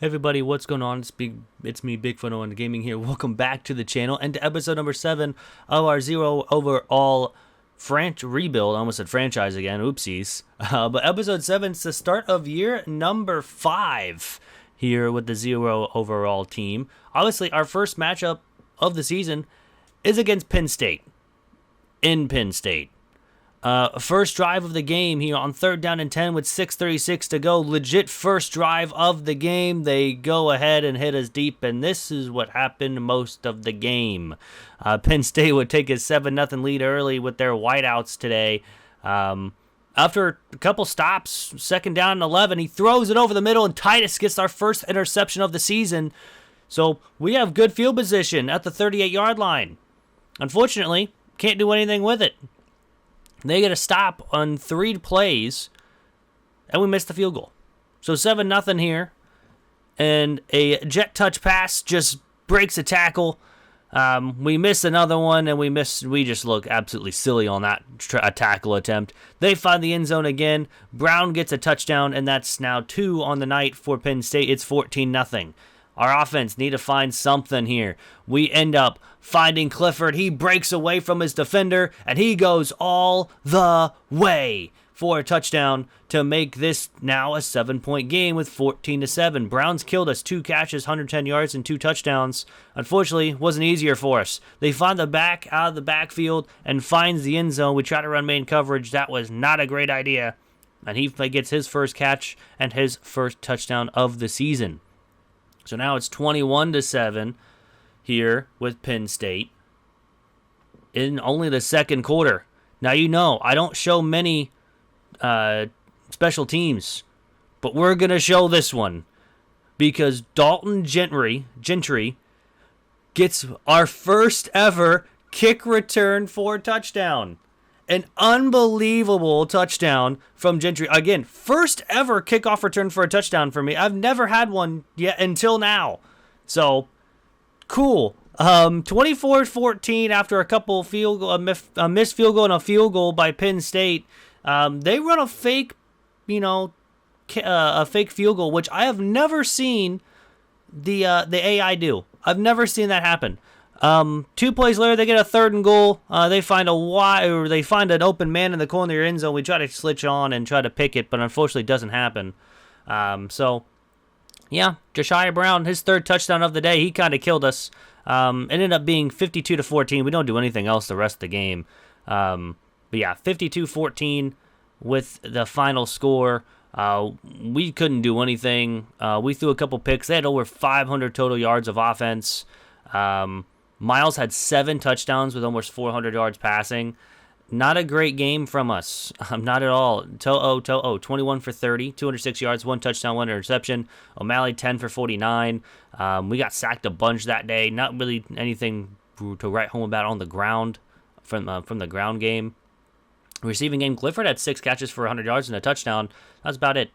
Hey everybody, what's going on? It's me, Bigfoot on Gaming here. Welcome back to the channel and to episode number 7 of our Zero Overall rebuild. I almost said franchise again, oopsies. But episode 7 is the start of year number 5 here with the Zero Overall team. Obviously, our first matchup of the season is against Penn State. In Penn State. First drive of the game here on 3rd down and 10 with 6:36 to go. Legit first drive of the game. They go ahead and hit us deep, and this is what happened most of the game. Penn State would take a 7-0 lead early with their wideouts today. After a couple stops, 2nd down and 11, he throws it over the middle, and Titus gets our first interception of the season. So we have good field position at the 38-yard line. Unfortunately, can't do anything with it. They get a stop on 3 plays, and we missed the field goal. So 7-0 here, and a jet touch pass just breaks a tackle. We miss another one, and we just look absolutely silly on that tackle attempt. They find the end zone again. Brown gets a touchdown, and that's now 2 on the night for Penn State. It's 14-0. Our offense need to find something here. We end up finding Clifford. He breaks away from his defender, and he goes all the way for a touchdown to make this now a 7-point game with 14-7. Browns killed us. 2 catches, 110 yards, and 2 touchdowns. Unfortunately, it wasn't easier for us. They find the back out of the backfield and finds the end zone. We try to run main coverage. That was not a great idea. And he gets his first catch and his first touchdown of the season. So now it's 21-7 here with Penn State in only the second quarter. Now, you know, I don't show many special teams, but we're going to show this one because Dalton Gentry gets our first ever kick return for a touchdown. An unbelievable touchdown from Gentry. Again, first ever kickoff return for a touchdown for me. I've never had one yet until now. So, cool. 24-14 after a couple a missed field goal and a field goal by Penn State. They run a fake, a fake field goal, which I have never seen the AI do. I've never seen that happen. 2 plays later, they get a 3rd and goal. They find an open man in the corner of their end zone. We try to switch on and try to pick it, but unfortunately, it doesn't happen. So, yeah, Josiah Brown, his 3rd touchdown of the day, he kind of killed us. It ended up being 52-14. We don't do anything else the rest of the game. But yeah, 52-14 with the final score. We couldn't do anything. We threw a couple picks. They had over 500 total yards of offense. Miles had 7 touchdowns with almost 400 yards passing. Not a great game from us. Not at all. To'o, 21 for 30, 206 yards, 1 touchdown, 1 interception. O'Malley, 10 for 49. We got sacked a bunch that day. Not really anything to write home about on the ground from the ground game. Receiving game, Clifford had 6 catches for 100 yards and a touchdown. That's about it.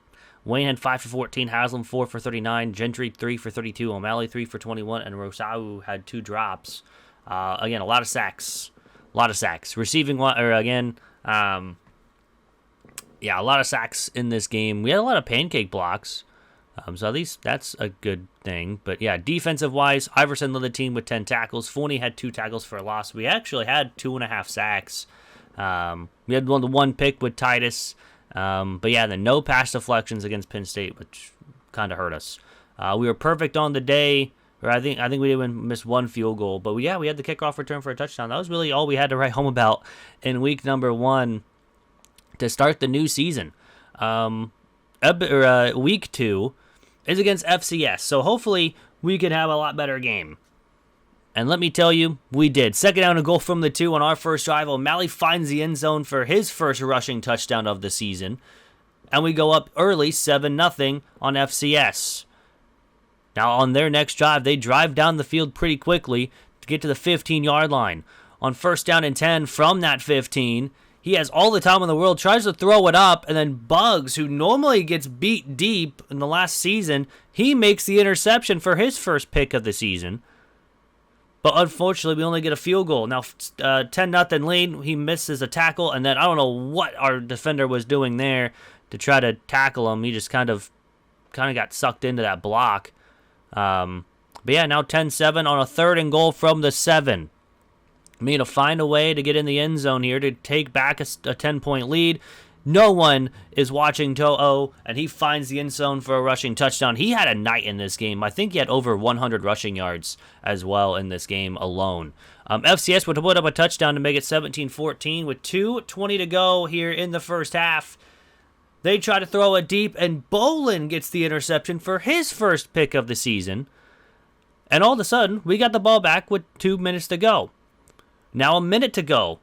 Wayne had 5 for 14, Haslam 4 for 39, Gentry 3 for 32, O'Malley 3 for 21, and Rosau had 2 drops. Again, a lot of sacks. Receiving one, a lot of sacks in this game. We had a lot of pancake blocks, so at least that's a good thing. But yeah, defensive-wise, Iverson led the team with 10 tackles. Forney had 2 tackles for a loss. We actually had 2.5 sacks. We had one pick with Titus. But yeah, the no pass deflections against Penn State, which kind of hurt us. We were perfect on the day, or I think we even missed 1 field goal. But we had the kickoff return for a touchdown. That was really all we had to write home about in week number 1 to start the new season. Week 2 is against FCS, so hopefully we can have a lot better game. And let me tell you, we did. 2nd down and goal from the 2 on our first drive. O'Malley finds the end zone for his first rushing touchdown of the season. And we go up early, 7-0 on FCS. Now, on their next drive, they drive down the field pretty quickly to get to the 15-yard line. On 1st down and 10 from that 15, he has all the time in the world, tries to throw it up, and then Bugs, who normally gets beat deep in the last season, he makes the interception for his first pick of the season. But unfortunately, we only get a field goal. Now, 10-0 lead. He misses a tackle, and then I don't know what our defender was doing there to try to tackle him. He just kind of kind of got sucked into that block. But yeah, now 10-7 on a 3rd and goal from the 7. I mean, to find a way to get in the end zone here to take back a 10-point lead. No one is watching To'o, and he finds the end zone for a rushing touchdown. He had a night in this game. I think he had over 100 rushing yards as well in this game alone. FCS would put up a touchdown to make it 17-14 with 2:20 to go here in the first half. They try to throw it deep, and Bolin gets the interception for his first pick of the season. And all of a sudden, we got the ball back with 2 minutes to go. Now a minute to go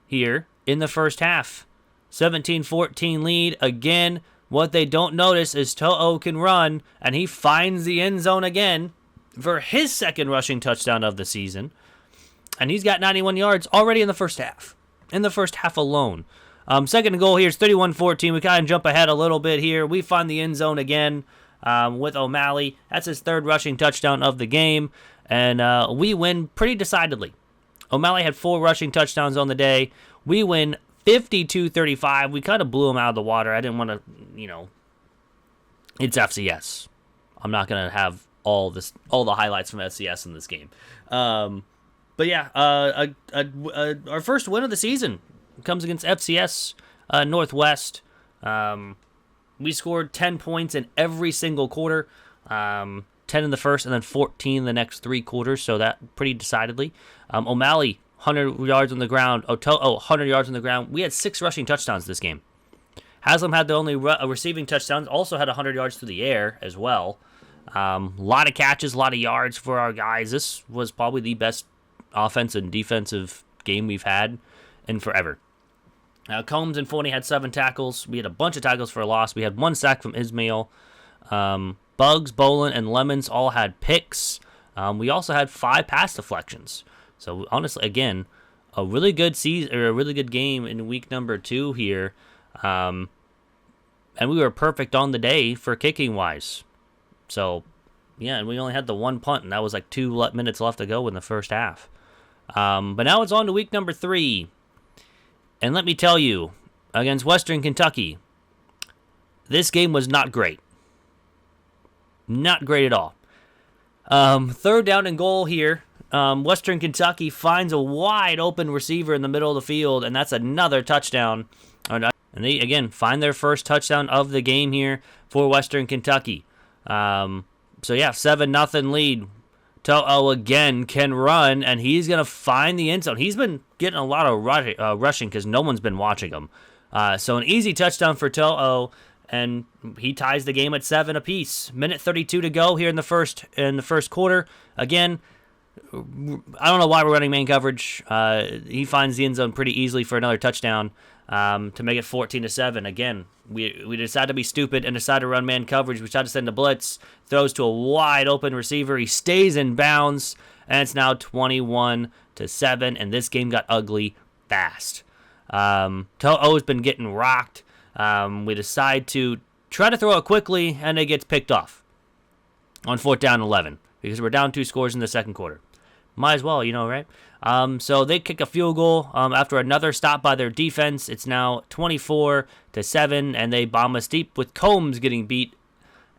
here in the first half. 17-14 lead. Again, what they don't notice is To'o can run, and he finds the end zone again for his second rushing touchdown of the season. And he's got 91 yards already in the first half. In the first half alone. Second goal here is 31-14. We kind of jump ahead a little bit here. We find the end zone again with O'Malley. That's his 3rd rushing touchdown of the game. And we win pretty decidedly. O'Malley had 4 rushing touchdowns on the day. We win 52-35. We kind of blew him out of the water. I didn't want to, it's FCS. I'm not going to have all the highlights from FCS in this game. But yeah, our first win of the season comes against FCS Northwest. We scored 10 points in every single quarter. 10 in the first and then 14 in the next 3 quarters, so that pretty decidedly. O'Malley, 100 yards on the ground. To'o, 100 yards on the ground. We had 6 rushing touchdowns this game. Haslam had the only receiving touchdowns, also had 100 yards through the air as well. A lot of catches, a lot of yards for our guys. This was probably the best offensive and defensive game we've had in forever. Combs and Forney had 7 tackles. We had a bunch of tackles for a loss. We had 1 sack from Ismail. Bugs, Bolin, and Lemons all had picks. We also had 5 pass deflections. So honestly, again, a really good season or a really good game in week number 2 here, and we were perfect on the day for kicking wise. So yeah, and we only had the 1 punt, and that was like 2 minutes left to go in the first half. But now it's on to week number 3, and let me tell you, against Western Kentucky, this game was not great. Not great at all. 3rd down and goal here. Western Kentucky finds a wide open receiver in the middle of the field, and that's another touchdown. And they, again, find their first touchdown of the game here for Western Kentucky. So, yeah, 7-0 lead. To'o again can run, and he's going to find the end zone. He's been getting a lot of rushing because no one's been watching him. So an easy touchdown for To'o, and he ties the game at 7 apiece. Minute 32 to go here in the first quarter. Again, I don't know why we're running man coverage. He finds the end zone pretty easily for another touchdown to make it 14-7. Again, we decided to be stupid and decided to run man coverage. We tried to send a blitz, throws to a wide open receiver. He stays in bounds, and it's now 21-7. And this game got ugly fast. To'o's been getting rocked. We decide to try to throw it quickly, and it gets picked off on 4th down 11 because we're down 2 scores in the second quarter. Might as well, right? So they kick a field goal after another stop by their defense. It's now 24-7, and they bomb us deep with Combs getting beat,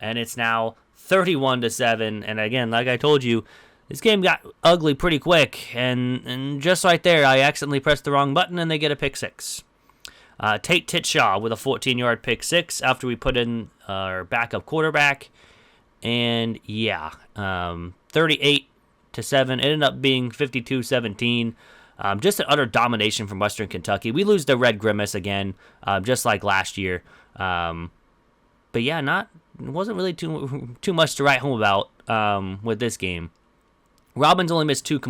and it's now 31-7. And again, like I told you, this game got ugly pretty quick, and just right there, I accidentally pressed the wrong button, and they get a pick 6. Tate Titshaw with a 14-yard pick 6 after we put in our backup quarterback. And yeah, 38-7. It ended up being 52-17. Just an utter domination from Western Kentucky. We lose the Red Grimace again, just like last year. But yeah, it wasn't really too much to write home about with this game. Robbins only missed 2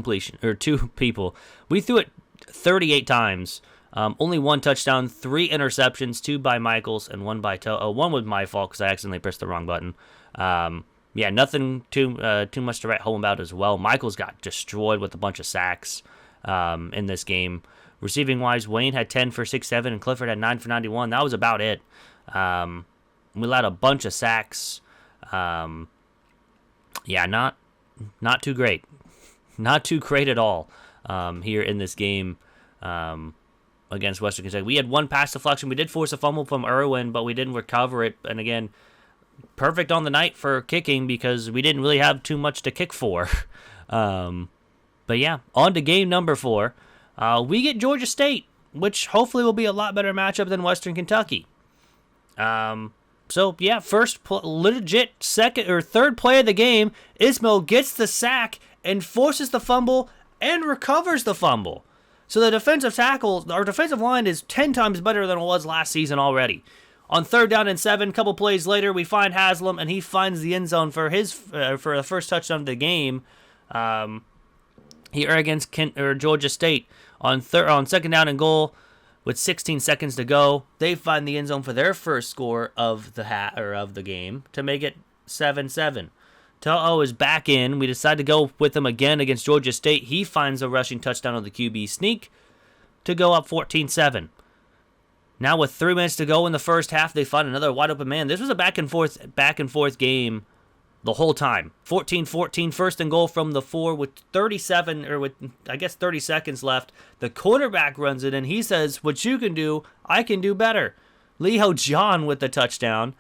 people. We threw it 38 times. Only 1 touchdown, 3 interceptions, 2 by Michaels and 1 by To'o. 1 was my fault because I accidentally pressed the wrong button. Yeah, nothing too much to write home about as well. Michaels got destroyed with a bunch of sacks in this game. Receiving-wise, Wayne had 10 for 6-7, and Clifford had 9 for 91. That was about it. We allowed a bunch of sacks. Yeah, not too great. Not too great at all here in this game against Western Kentucky. We had 1 pass deflection. We did force a fumble from Irwin, but we didn't recover it. And again, perfect on the night for kicking because we didn't really have too much to kick for. But yeah, on to game number 4. We get Georgia State, which hopefully will be a lot better matchup than Western Kentucky. So yeah, legit second or third play of the game, Ismail gets the sack and forces the fumble and recovers the fumble. So the defensive line is 10 times better than it was last season already. On 3rd down and 7, a couple plays later, we find Haslam, and he finds the end zone for for the first touchdown of the game here against Georgia State. On 2nd down and goal, with 16 seconds to go, they find the end zone for their first score of the game to make it 7-7. To'o is back in. We decide to go with him again against Georgia State. He finds a rushing touchdown on the QB sneak to go up 14-7. Now with 3 minutes to go in the first half, they find another wide open man. This was a back and forth game the whole time. 14-14, 1st and goal from the 4 with 30 seconds left. The quarterback runs it and he says, "What you can do, I can do better." Leo John with the touchdown.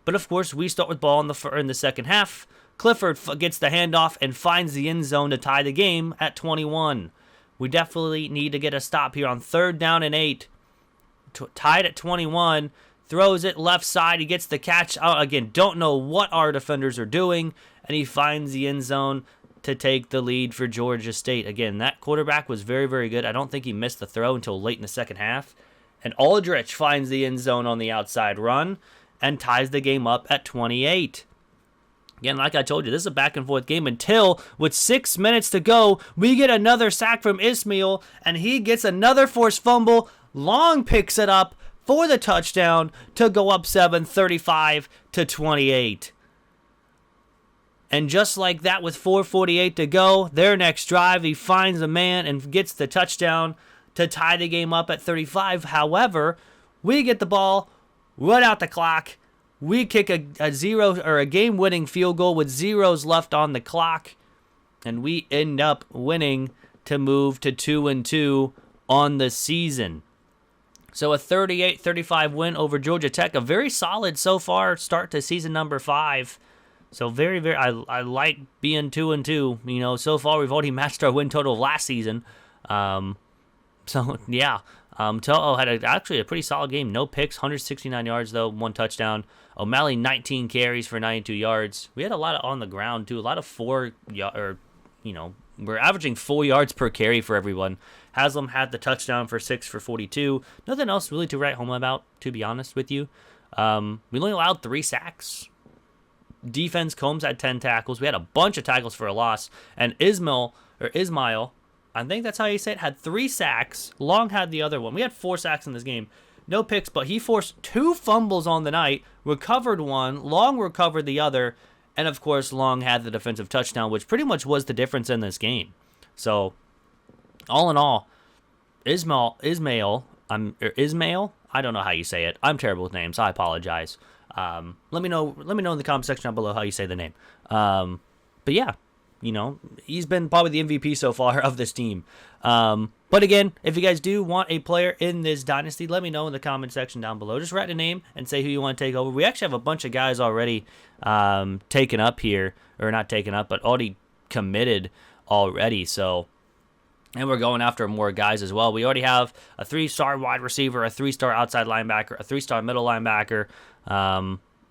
But of course, we start with ball in the second half. Clifford gets the handoff and finds the end zone to tie the game at 21. We definitely need to get a stop here on 3rd down and 8. Tied at 21, throws it left side. He gets the catch out again. Don't know what our defenders are doing, and he finds the end zone to take the lead for Georgia State. Again, that quarterback was very, very good. I don't think he missed the throw until late in the second half. And Aldrich finds the end zone on the outside run and ties the game up at 28. Again, like I told you, this is a back and forth game until, with 6 minutes to go, we get another sack from Ismail, and he gets another forced fumble. Long picks it up for the touchdown to go up 35-28. And just like that, with 4:48 to go, their next drive, he finds a man and gets the touchdown to tie the game up at 35. However, we get the ball, run out the clock. We kick a game-winning field goal with zeros left on the clock, and we end up winning to move to 2-2 on the season. So a 38-35 win over Georgia Tech, a very solid so far start to season number 5. So very, very, I like being 2-2. You know, so far we've already matched our win total of last season. So yeah, To'o had actually a pretty solid game. No picks, 169 yards though, 1 touchdown. O'Malley 19 carries for 92 yards. We had a lot of on the ground too, a lot of we're averaging 4 yards per carry for everyone. Haslam had the touchdown for 6 for 42. Nothing else really to write home about, to be honest with you. We only allowed 3 sacks. Defense, Combs had 10 tackles. We had a bunch of tackles for a loss. And Ismail, I think that's how you say it, had 3 sacks. Long had the other one. We had 4 sacks in this game. No picks, but he forced 2 fumbles on the night, recovered 1, Long recovered the other, and of course, Long had the defensive touchdown, which pretty much was the difference in this game. So, all in all, Ismail, I don't know how you say it. I'm terrible with names. I apologize. Let me know in the comment section down below how you say the name. But yeah, he's been probably the MVP so far of this team. But again, if you guys do want a player in this dynasty, let me know in the comment section down below. Just write a name and say who you want to take over. We actually have a bunch of guys already taken up here, or not taken up, but already committed already. So, and we're going after more guys as well. We already have a 3-star wide receiver, a 3-star outside linebacker, a 3-star middle linebacker,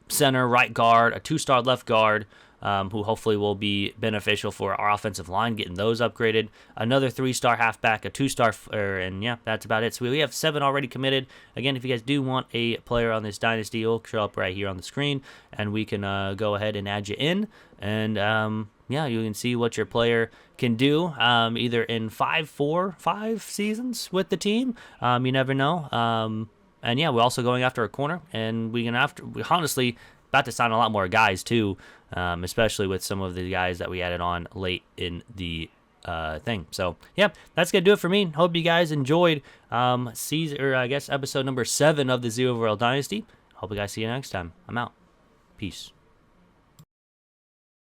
center, right guard, a 2-star left guard, who hopefully will be beneficial for our offensive line, getting those upgraded. Another 3-star halfback, a 2-star, and yeah, that's about it. So we have 7 already committed. Again, if you guys do want a player on this dynasty, it'll show up right here on the screen, and we can go ahead and add you in. And yeah, you can see what your player can do either in 5 seasons with the team. You never know. And yeah, we're also going after a corner, and we're honestly about to sign a lot more guys too, especially with some of the guys that we added on late in the thing. So yeah, that's gonna do it for me. Hope you guys enjoyed episode number 7 of the Overall Dynasty. Hope you guys see you next time. I'm out. Peace.